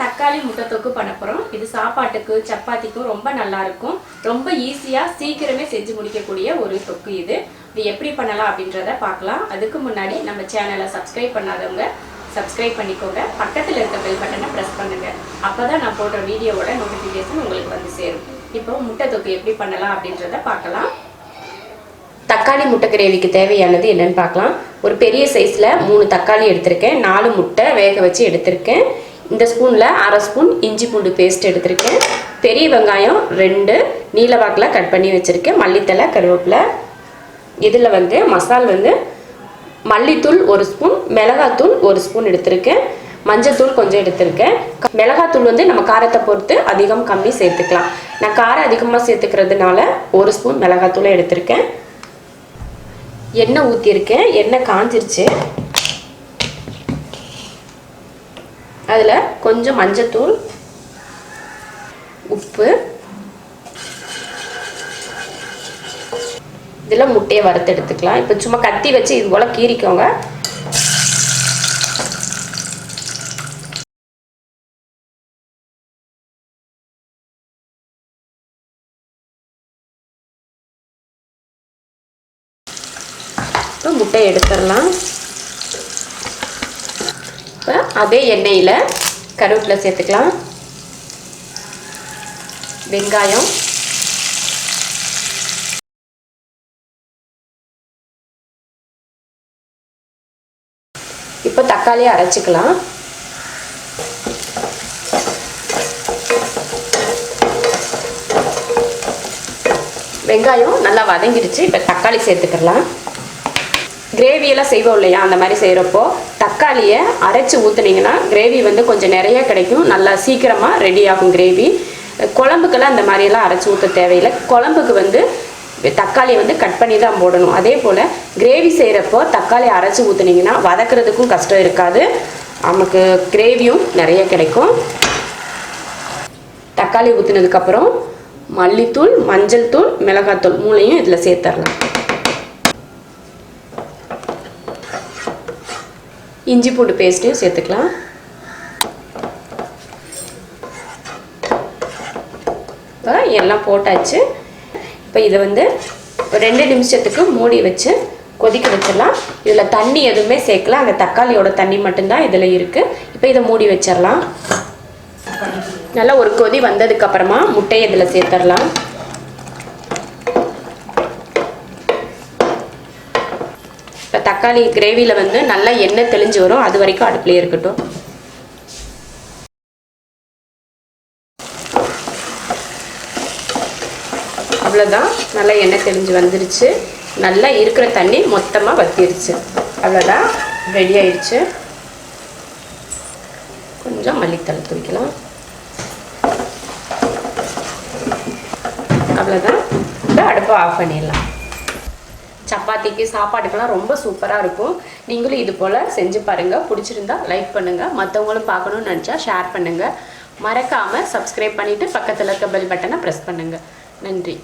தக்காளி முட்டை தொக்கு பண்ண போகிறோம். இது சாப்பாட்டுக்கு சப்பாத்திக்கும் ரொம்ப நல்லா இருக்கும். ரொம்ப ஈஸியாக சீக்கிரமே செஞ்சு முடிக்கக்கூடிய ஒரு தொக்கு இது எப்படி பண்ணலாம் அப்படின்றத பார்க்கலாம். அதுக்கு முன்னாடி நம்ம சேனலை சப்ஸ்கிரைப் பண்ணாதவங்க சப்ஸ்கிரைப் பண்ணிக்கோங்க. பக்கத்தில் இருக்க பெல் பட்டனை ப்ரெஸ் பண்ணுங்க. அப்போ தான் நான் போடுற வீடியோவோட நோட்டிஃபிகேஷன் உங்களுக்கு வந்து சேரும். இப்போ முட்டை தொக்கு எப்படி பண்ணலாம் அப்படின்றத பார்க்கலாம். தக்காளி முட்டை கிரேவிக்கு தேவையானது என்னன்னு பார்க்கலாம். ஒரு பெரிய சைஸில் 3 தக்காளி எடுத்திருக்கேன். 4 முட்டை வேக வச்சு எடுத்திருக்கேன். இந்த ஸ்பூனில் அரை ஸ்பூன் இஞ்சி பூண்டு பேஸ்ட் எடுத்திருக்கேன். பெரிய வெங்காயம் 2 நீல வாக்கில் கட் பண்ணி வச்சுருக்கேன். மல்லித்தலை, கருவேப்பிலை. இதில் மசால் மல்லித்தூள் 1 ஸ்பூன், மிளகாத்தூள் 1 ஸ்பூன் எடுத்திருக்கேன். மஞ்சத்தூள் கொஞ்சம் எடுத்திருக்கேன். மிளகாத்தூள் நம்ம காரத்தை பொறுத்து அதிகம் கம்மி சேர்த்துக்கலாம். நான் காரம் அதிகமாக சேர்த்துக்கிறதுனால 1 ஸ்பூன் மிளகாத்தூளை எடுத்திருக்கேன். எண்ணெய் ஊற்றிருக்கேன். எண்ணெய் காஞ்சிருச்சு. அதில் கொஞ்சம் மஞ்சத்தூள், உப்பு, இதில் முட்டையை வறுத்து எடுத்துக்கலாம். இப்போ சும்மா கத்தி வச்சு இது போல் கீறிக்கோங்க. இப்போ முட்டையை எடுத்துடலாம். இப்போ அதே எண்ணெயில் கருவேப்பிலை சேர்த்துக்கலாம். வெங்காயம், இப்போ தக்காளியை அரைச்சிக்கலாம். வெங்காயம் நல்லா வதங்கிடுச்சு. இப்போ தக்காளி சேர்த்துக்கலாம். கிரேவியெல்லாம் செய்வோம் இல்லையா, அந்த மாதிரி செய்கிறப்போ தக்காளியை அரைச்சி ஊற்றுனீங்கன்னா கிரேவி கொஞ்சம் நிறைய கிடைக்கும். நல்லா சீக்கிரமாக ரெடி ஆகும் கிரேவி. குழம்புக்கெல்லாம் இந்த மாதிரியெல்லாம் அரைச்சி ஊற்ற தேவையில்லை. குழம்புக்கு தக்காளி கட் பண்ணி தான் போடணும். அதே போல் கிரேவி செய்கிறப்போ தக்காளி அரைச்சி ஊற்றுனீங்கன்னா வதக்கிறதுக்கும் கஷ்டம் இருக்காது, நமக்கு கிரேவியும் நிறைய கிடைக்கும். தக்காளி ஊற்றுனதுக்கப்புறம் மல்லித்தூள், மஞ்சள் தூள், மிளகாத்தூள் 3ஐயும் இதில் சேர்த்துடலாம். இஞ்சி பூண்டு பேஸ்ட்டையும் சேர்த்துக்கலாம். இப்போ எல்லாம் போட்டாச்சு. இப்போ இதை 2 நிமிஷத்துக்கு மூடி வச்சு கொதிக்க வச்சிடலாம். இதில் தண்ணி எதுவுமே சேர்க்கல, அந்த தக்காளியோட தண்ணி மட்டும்தான் இதில் இருக்குது. இப்போ இதை மூடி வச்சிடலாம். நல்லா ஒரு கொதி வந்ததுக்கப்புறமா முட்டையை இதில் சேர்த்துடலாம். இப்போ தக்காளி கிரேவியில் நல்லா எண்ணெய் தெளிஞ்சு வரும், அது வரைக்கும் அடுப்புலேயே இருக்கட்டும். அவ்வளோதான், நல்லா எண்ணெய் தெளிஞ்சு வந்துருச்சு. நல்லா இருக்கிற தண்ணி மொத்தமாக வற்றிருச்சு. அவ்வளோதான், ரெடி ஆயிடுச்சு. கொஞ்சம் மல்லித்தலை தூக்கலாம். அவ்வளோதான், இப்போ அடுப்பை ஆஃப் பண்ணிடலாம். சப்பாத்திக்கு சாப்பாட்டுக்கெல்லாம் ரொம்ப சூப்பராக இருக்கும். நீங்களும் இது போல் செஞ்சு பாருங்கள். பிடிச்சிருந்தா லைக் பண்ணுங்கள். மற்றவங்களும் பார்க்கணுன்னு நினச்சா ஷேர் பண்ணுங்கள். மறக்காமல் சப்ஸ்கிரைப் பண்ணிவிட்டு பக்கத்தில் இருக்க பெல் பட்டனை ப்ரெஸ் பண்ணுங்கள். நன்றி.